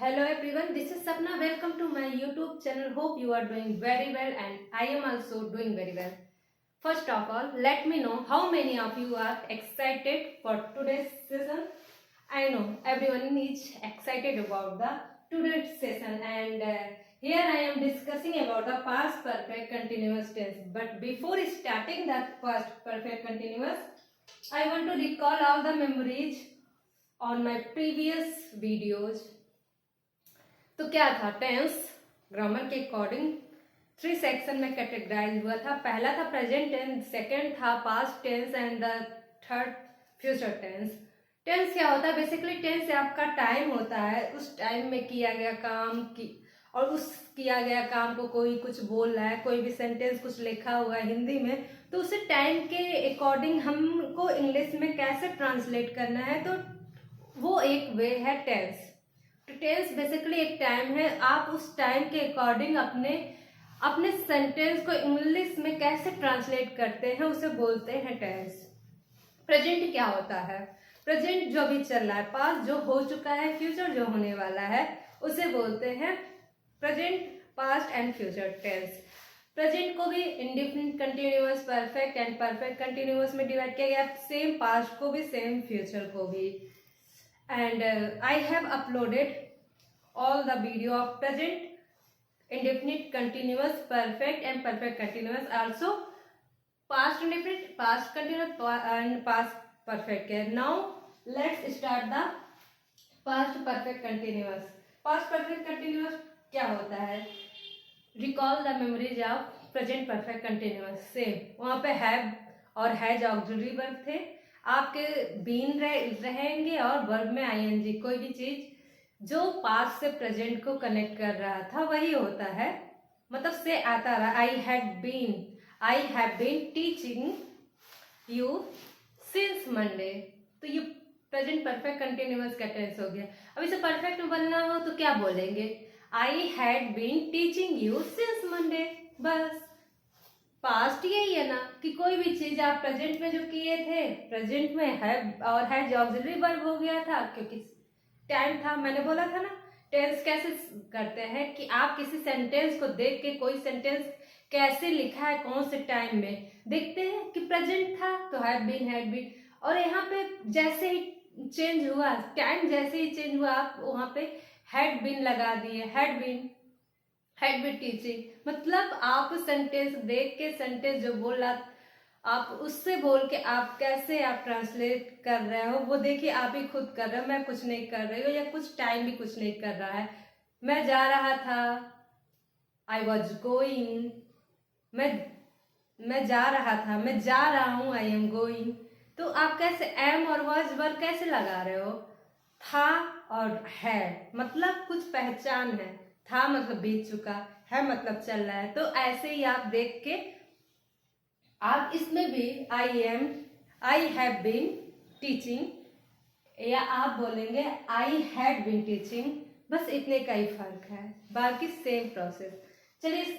Hello everyone, this is Sapna. Welcome to my YouTube channel. Hope you are doing very well and I am also doing very well. First of all, let me know how many of you are excited for today's session. I know everyone is excited about the today's session and here I am discussing about the past perfect continuous tense. But before starting that past perfect continuous, I want to recall all the memories on my previous videos. तो क्या था, tense grammar के according 3 section में categorise हुआ था. पहला था present tense, second था past tense and the third future tense. Tense क्या होता है? बेसिकली टेंस आपका टाइम होता है, उस टाइम में किया गया काम की और उस किया गया काम को कोई कुछ बोल रहा है, कोई भी सेंटेंस कुछ लिखा हुआ है हिंदी में, तो उसे टाइम के अकॉर्डिंग हमको इंग्लिश में कैसे ट्रांसलेट करना है, तो वो एक वे है टेंस. टेंस बेसिकली एक टाइम है, आप उस टाइम के अकॉर्डिंग अपने सेंटेंस को इंग्लिश में कैसे ट्रांसलेट करते हैं, उसे बोलते हैं टेंस. प्रेजेंट क्या होता है? प्रेजेंट जो भी चल रहा है, पास्ट जो हो चुका है, फ्यूचर जो होने वाला है, उसे बोलते हैं present, past and future tense. Present को भी indefinite continuous, perfect and perfect continuous में डिवाइड किया गया, सेम पास्ट को भी सेम फ्यूचर को भी. And I have uploaded all the video of present, indefinite continuous, perfect and perfect continuous, also past indefinite, past continuous and past perfect. Now let's start the past perfect continuous. Past perfect continuous क्या होता है? Recall the memories of present perfect continuous. Same, वहाँ पे have और has auxiliary verb थे, आपके been रहेंगे और वर्ब में आईएनजी. कोई भी चीज जो पास्ट से प्रेजेंट को कनेक्ट कर रहा था वही होता है, मतलब से आता रहा. I have been teaching you since Monday, तो ये प्रेजेंट परफेक्ट कंटिन्यूअस का टेंस हो गया. अब इसे परफेक्ट में बनना हो तो क्या बोलेंगे? I had been teaching you since Monday. बस पास्ट यही है ना कि कोई भी चीज आप प्रेजेंट में जो किए थे, प्रेजेंट में हैव और हैज ऑक्सिलरी वर्ब हो गया था क्योंकि टाइम था. मैंने बोला था ना टेंस कैसे करते हैं कि आप किसी सेंटेंस को देख के कोई सेंटेंस कैसे लिखा है, कौन से टाइम में देखते हैं कि प्रेजेंट था तो हैव बीन, हैड बीन, और यहाँ पे जैसे ही चेंज हुआ, टाइम जैसे ही चेंज हुआ, आप वहाँ पे हैड बीन लगा दिए, हैड बीन टीचिंग. मतलब आप सेंटेंस देख के, सेंटेंस जो बोला आप उससे बोल के आप कैसे आप ट्रांसलेट कर रहे हो वो देखिए, आप ही खुद कर रहे हो, मैं कुछ नहीं कर रही हूँ, या कुछ टाइम भी कुछ नहीं कर रहा है. मैं जा रहा था, आई वॉज गोइंग. मैं जा रहा था, मैं जा रहा हूँ, आई एम गोइंग. तो आप कैसे एम और वॉज वर्ब कैसे लगा रहे हो? था और है, मतलब कुछ पहचान है. था मतलब बीत चुका है, मतलब चल रहा है. तो ऐसे ही आप देख के आप इसमें भी आई हैव बीन टीचिंग, या आप बोलेंगे आई हैड बीन टीचिंग. बस इतने का ही फर्क है, बाकी सेम प्रोसेस. चलिए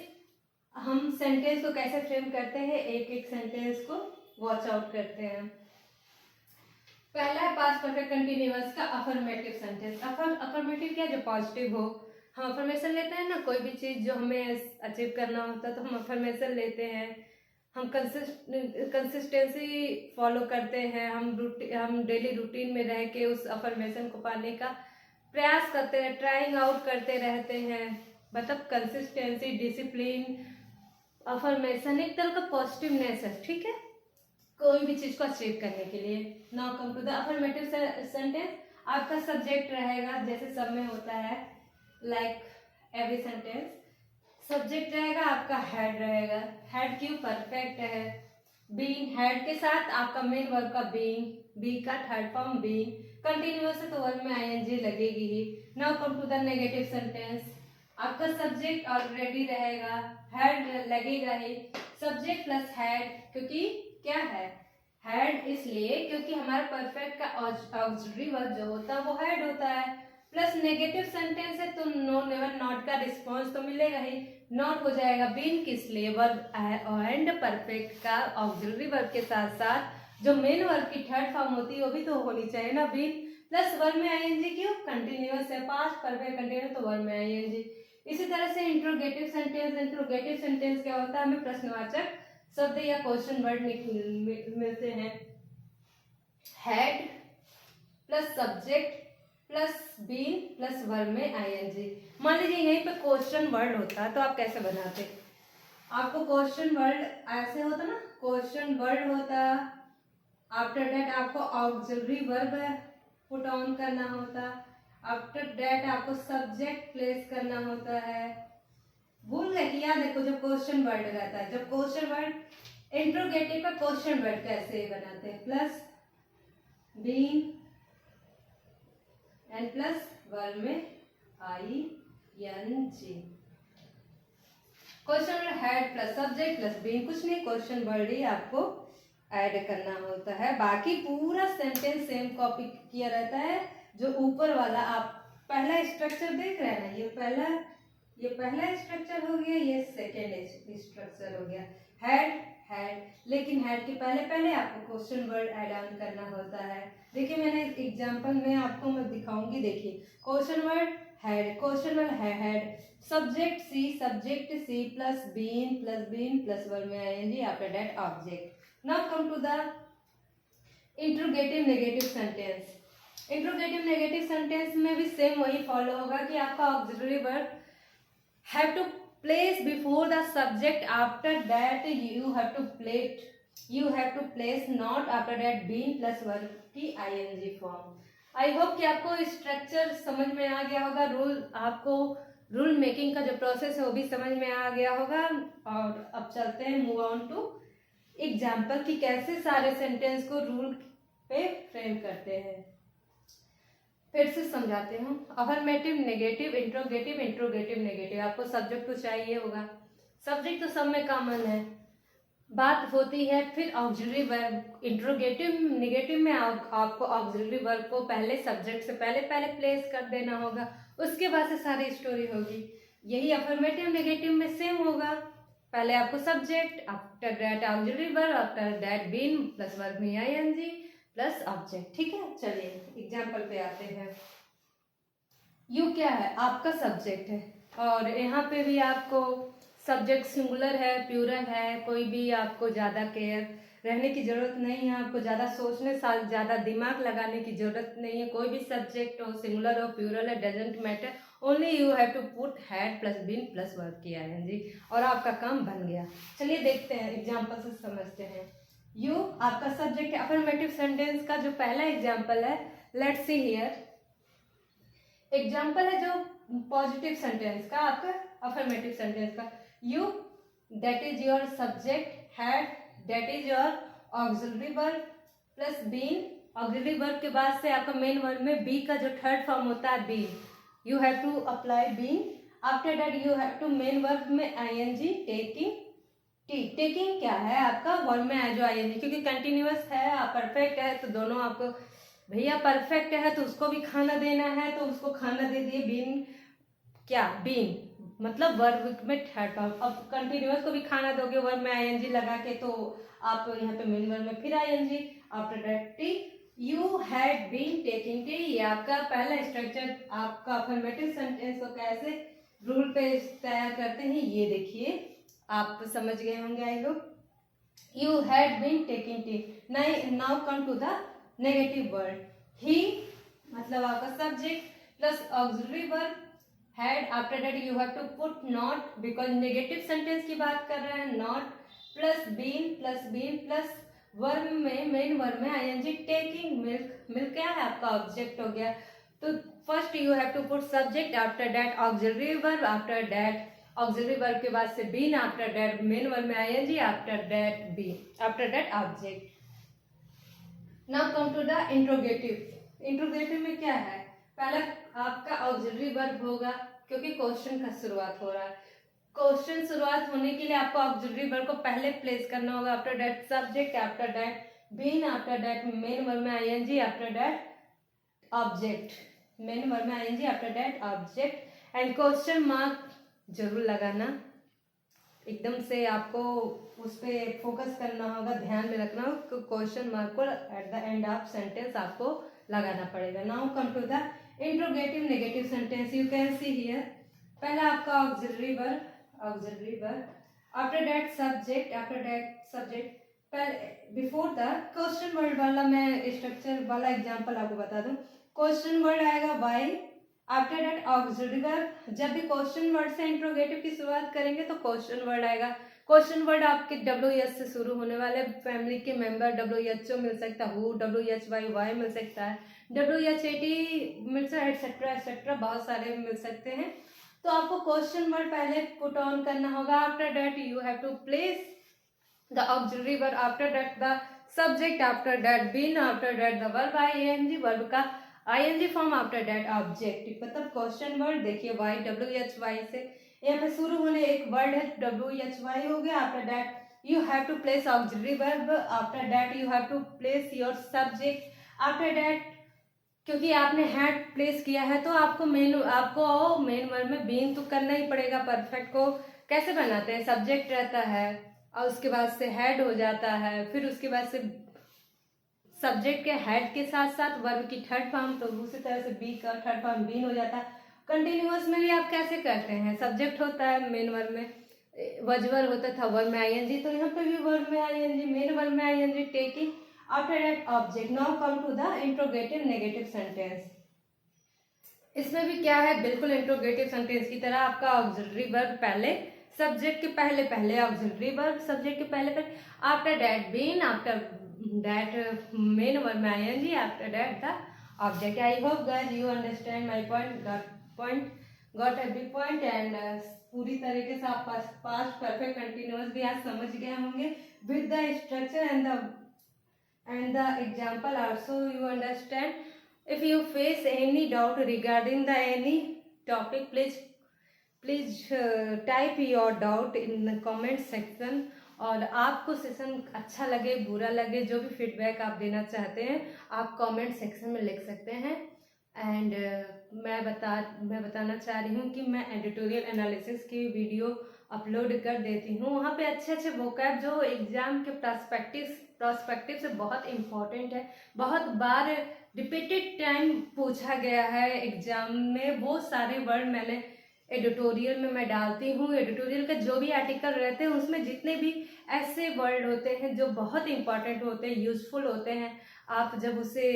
हम सेंटेंस को कैसे फ्रेम करते हैं, एक एक सेंटेंस को वॉच आउट करते हैं. पहला है पास्ट परफेक्ट कंटिन्यूअस का अफर्मेटिव सेंटेंस. अफर्मेटिव क्या? जो पॉजिटिव हो. हम अफर्मेशन लेते हैं ना, कोई भी चीज़ जो हमें अचीव करना होता है तो हम अफर्मेशन लेते हैं. हम कंसिस्टेंसी फॉलो करते हैं, हम डेली रूटीन में रह के उस अफर्मेशन को पाने का प्रयास करते हैं, ट्राइंग आउट करते रहते हैं. मतलब कंसिस्टेंसी, डिसिप्लिन, अफर्मेशन एक तरह का पॉजिटिवनेस है, ठीक है, कोई भी चीज़ को अचीव करने के लिए. Now come to the affirmative sentence. आपका सब्जेक्ट रहेगा, जैसे सब में होता है, लाइक एवरी सेंटेंस सब्जेक्ट रहेगा, आपका हेड रहेगा. हेड क्यों? परफेक्ट है. बीइंग, हेड के साथ आपका मेन वर्ब का बीइंग, बी का थर्ड फॉर्म बीइंग. कंटिन्यूअस है तो वर्ब में आईएनजी लगेगी ही. Now come to the negative sentence. आपका सब्जेक्ट ऑलरेडी रहेगा, हेड लगेगा ही. सब्जेक्ट प्लस हेड, क्योंकि क्या है? हेड इसलिए क्योंकि हमारा परफेक्ट का ऑक्सिलरी वर्ब जो होता है वो हेड होता है. प्लस नेगेटिव सेंटेंस है तो नो, नेवर, नॉट का रिस्पॉन्स तो मिलेगा ही, नॉट हो जाएगा. बीन किस लिए? वर्ब एंड परफेक्ट का ऑक्सिलरी वर्ब के साथ साथ जो मेन वर्ब की थर्ड फॉर्म होती है वो भी तो होनी चाहिए ना, बीन प्लस वर्ब में आईएनजी क्यों, कंटिन्यूअस है, पास्ट परफेक्ट कंटिन्यूअस तो वर्ब में आईएनजी। इसी तरह से इंट्रोगेटिव सेंटेंस क्या होता है, हमें प्रश्नवाचक शब्द या क्वेश्चन वर्ड मिलते हैं। Had plus subject plus been plus verb में आईएनजी। मान लीजिए यहीं पे क्वेश्चन वर्ड होता तो आप कैसे बनाते, आपको क्वेश्चन वर्ड ऐसे होता ना, क्वेश्चन वर्ड होता, आफ्टर दैट आपको ऑक्सिलरी वर्ब पुट ऑन करना होता, आफ्टर दैट आपको सब्जेक्ट प्लेस करना होता है। भूल गए कि याद देखो जब क्वेश्चन वर्ड रहता है, जब क्वेश्चन वर्ड इंट्रोगेटिव का क्वेश्चन वर्ड कैसे बनाते हैं, plus been and plus verb में I N G. Question word had plus subject plus been, कुछ नहीं, क्वेश्चन वर्ड ही आपको ऐड करना होता है। बाकी पूरा सेंटेंस सेम कॉपी किया रहता है। जो ऊपर वाला आप पहला स्ट्रक्चर देख रहे हैं ना, ये पहला स्ट्रक्चर हो गया, ये सेकेंड स्ट्रक्चर हो गया, हैड, लेकिन हैड के पहले आपको क्वेश्चन वर्ड ऐड ऑन करना होता है। देखिए मैंने एग्जांपल में आपको मैं दिखाऊंगी, देखिए question word had, question word had, subject सी प्लस बीन प्लस वर्ब में I N G, after that object. Now come to the interrogative negative sentence. Interrogative negative sentence में भी सेम वही फॉलो होगा कि आपका auxiliary verb have to place before the subject, after that you have to place not, after that been plus verb की I N G form. I hope कि आपको structure समझ में आ गया होगा, रूल मेकिंग का जो प्रोसेस है वो भी समझ में आ गया होगा। और अब चलते हैं मूव ऑन टू एग्जाम्पल कि कैसे सारे सेंटेंस को रूल पे फ्रेम करते हैं। फिर से समझाते हूँ, अफर्मेटिव नेगेटिव इंट्रोगेटिव नेगेटिव। आपको सब्जेक्ट तो चाहिए होगा, सब्जेक्ट तो सब में कॉमन है, बात होती है फिर ऑक्सिलरी वर्ब। इंट्रोगेटिव नेगेटिव में आपको ऑक्सिलरी वर्ब को पहले सब्जेक्ट से पहले प्लेस कर देना होगा, उसके बाद से सारी स्टोरी होगी। यही अफर्मेटिव नेगेटिव में सेम होगा, पहले आपको subject, after that auxiliary verb, after that been plus verb में आईएनजी प्लस ऑब्जेक्ट। ठीक है, चलिए एग्जाम्पल पे आते हैं। यू क्या है, आपका सब्जेक्ट है, और यहाँ पे भी आपको सब्जेक्ट सिंगुलर है, प्लूरल है, कोई भी आपको ज़्यादा केयर रहने की ज़रूरत नहीं है, आपको ज़्यादा सोचने ज़्यादा दिमाग लगाने की ज़रूरत नहीं है। कोई भी सब्जेक्ट हो, सिंगुलर हो, प्लूरल है, doesn't matter, only you have to put had plus been plus verb की आईएनजी और आपका काम बन गया। चलिए देखते हैं, एग्जाम्पल से समझते हैं। यू आपका सब्जेक्ट है। अफर्मेटिव सेंटेंस का जो पहला एग्जाम्पल है, लेट्स सी हियर। एग्जाम्पल है जो पॉजिटिव सेंटेंस का, आपका अफर्मेटिव सेंटेंस का। You that is your subject, had that is your auxiliary verb plus been. Auxiliary verb के बाद से आपका मेन वर्ब में बी का जो थर्ड फॉर्म होता है been, you have to apply been. After that you have to main verb में आईएनजी टेकिंग। टेकिंग क्या है आपका वर्ब में है जो आईएनजी, क्योंकि कंटिन्यूअस है, आप परफेक्ट है तो दोनों आपको, भैया परफेक्ट है तो उसको भी खाना देना है तो उसको खाना दे दिए। बीन क्या, बीन मतलब वर्ब में थर्ड फॉर्म। अब कंटिन्यूअस को भी खाना दोगे वर्ब में आईएनजी लगा के, तो आप यहाँ पे मेन वर्ब में फिर ING. After that tea, you had been taking tea. ये आपका पहला स्ट्रक्चर। आपका अफर्मेटिव सेंटेंस को कैसे रूल पे तैयार करते हैं ये देखिए, आप समझ गए होंगे I hope. You had been taking tea. Now come to the negative word. ही मतलब आपका subject plus auxiliary verb had, after that you have to put not, because negative sentence की बात कर रहे हैं, not plus been plus verb में main verb में आईएनजी टेकिंग। मिल्क क्या है आपका ऑब्जेक्ट हो गया, तो first you have to put subject, after that auxiliary verb, after that auxiliary verb के बाद से been, after that main verb में I N G, after that been, after that object. Now come to the interrogative. Interrogative में क्या है, पहला आपका auxiliary verb होगा क्योंकि क्वेश्चन का शुरुआत हो रहा है। क्वेश्चन शुरुआत होने के लिए आपको ऑक्सिलरी वर्ब को पहले प्लेस करना होगा, after that subject, after that been, after that main verb में I N G, after that object. Main verb में I N G, after that object. And question mark जरूर लगाना, एकदम से आपको उस पर फोकस करना होगा, ध्यान में रखना हो। क्वेश्चन मार्क को at the end of sentence आपको लगाना पड़ेगा। Now come to the interrogative negative sentence. You can see here, पहला आपका auxiliary verb, after that subject, before the question word वाला मैं स्ट्रक्चर वाला एग्जांपल आपको बता दूं। क्वेश्चन वर्ड आएगा why, after that auxiliary verb. जब भी क्वेश्चन वर्ड से इंट्रोगेटिव की शुरुआत करेंगे तो क्वेश्चन वर्ड आएगा। क्वेश्चन वर्ड आपके WH से शुरू होने वाले, फैमिली के मेंबर WHO मिल सकता है, हु, WHY मिल सकता है, WHAT मिल सकता है, एटसेट्रा एटसेट्रा बहुत सारे मिल सकते हैं। तो आपको क्वेश्चन वर्ड पहले पुट ऑन करना होगा। After that you have to place the auxiliary verb, after that the subject, after that been, after that the verb ing, verb का ing form, after that objective। मतलब question word देखिए WHY से यहाँ पे शुरू होने एक वर्ड है WHY हो गया। After that you have to place auxiliary verb, after that you have to place your subject, after that क्योंकि आपने हैड प्लेस किया है तो आपको मेन वर्ब में बीन तो करना ही पड़ेगा। परफेक्ट को कैसे बनाते हैं, सब्जेक्ट रहता है और उसके बाद से हेड हो जाता है, फिर उसके बाद से सब्जेक्ट के हेड के साथ साथ वर्ब की थर्ड फॉर्म, तो उसी तरह से बी का थर्ड फॉर्म बीन हो जाता है। कंटिन्यूअस में भी आप कैसे करते हैं, सब्जेक्ट होता है मेन वर्ब में, वजवर होता था वर्ब में आईएनजी, तो यहाँ पे भी वर्ब में आईएनजी, मेन वर्ब में ING taking, after that object. Now come to the interrogative negative sentence. इसमें भी क्या है, बिल्कुल इंट्रोगेटिव सेंटेंस की तरह आपका ऑक्सिलरी वर्ब पहले, सब्जेक्ट के पहले ऑक्सिलरी वर्ब सब्जेक्ट के पहले, after that been, after that main verb में I N G, after that the object. I hope guys you understand my got every point and पूरी तरीके से आप पास्ट परफेक्ट कंटिन्यूअस भी आज समझ गए होंगे with the structure and the example also you understand. If you face any doubt regarding the any topic, please type your doubt in the comment section। और आपको सेशन अच्छा लगे बुरा लगे, जो भी फीडबैक आप देना चाहते हैं आप कमेंट सेक्शन में लिख सकते हैं। एंड मैं बताना चाह रही हूँ कि मैं एडिटोरियल एनालिसिस की वीडियो अपलोड कर देती हूँ। वहाँ पे अच्छे वोकैब जो एग्जाम के प्रोस्पेक्टिव से बहुत इम्पोर्टेंट है, बहुत बार रिपीटेड टाइम पूछा गया है एग्जाम में, वो सारे वर्ड मैंने एडिटोरियल में मैं डालती हूँ। एडिटोरियल के जो भी आर्टिकल रहते हैं उसमें जितने भी ऐसे वर्ड होते हैं जो बहुत इंपॉर्टेंट होते हैं, यूजफुल होते हैं, आप जब उसे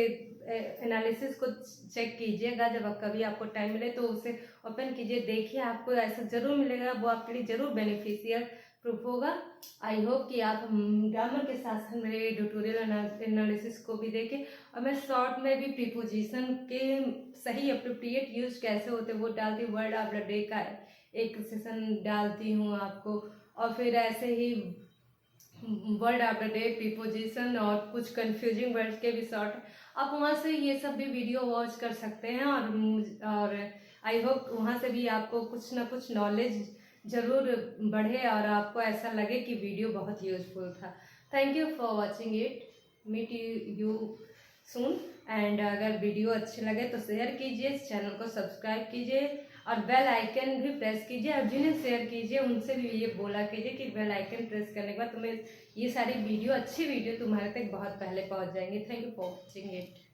एनालिसिस को चेक कीजिएगा, जब कभी आपको टाइम मिले तो उसे ओपन कीजिए, देखिए आपको ऐसा जरूर मिलेगा, वो आपके लिए जरूर बेनिफिशियल प्रूफ होगा। आई होप कि आप ग्रामर के साथ साथ मेरे एडिटोरियल एनालिसिस को भी देखें, और मैं शॉर्ट में भी प्रीपोजिशन के सही अप्रोप्रिएट यूज कैसे होते हैं वो डालती हूँ। वर्ड ऑफ द डे का एक सेशन डालती हूँ आपको, और फिर ऐसे ही word of the day, preposition और कुछ कंफ्यूजिंग वर्ड्स के भी शॉर्ट, आप वहाँ से ये सब भी वीडियो वॉच कर सकते हैं। और आई होप वहाँ से भी आपको कुछ ना कुछ नॉलेज जरूर बढ़े और आपको ऐसा लगे कि वीडियो बहुत यूजफुल था। Thank you for watching it, meet you soon. And अगर वीडियो अच्छे लगे तो शेयर कीजिए, चैनल को सब्सक्राइब कीजिए और बेल आइकन भी प्रेस कीजिए। और जिन्हें शेयर कीजिए उनसे भी ये बोला कीजिए कि बेल आइकन प्रेस करने के बाद तुम्हें ये सारी वीडियो, अच्छी वीडियो तुम्हारे तक बहुत पहले पहुंच जाएंगे। Thank you for watching it.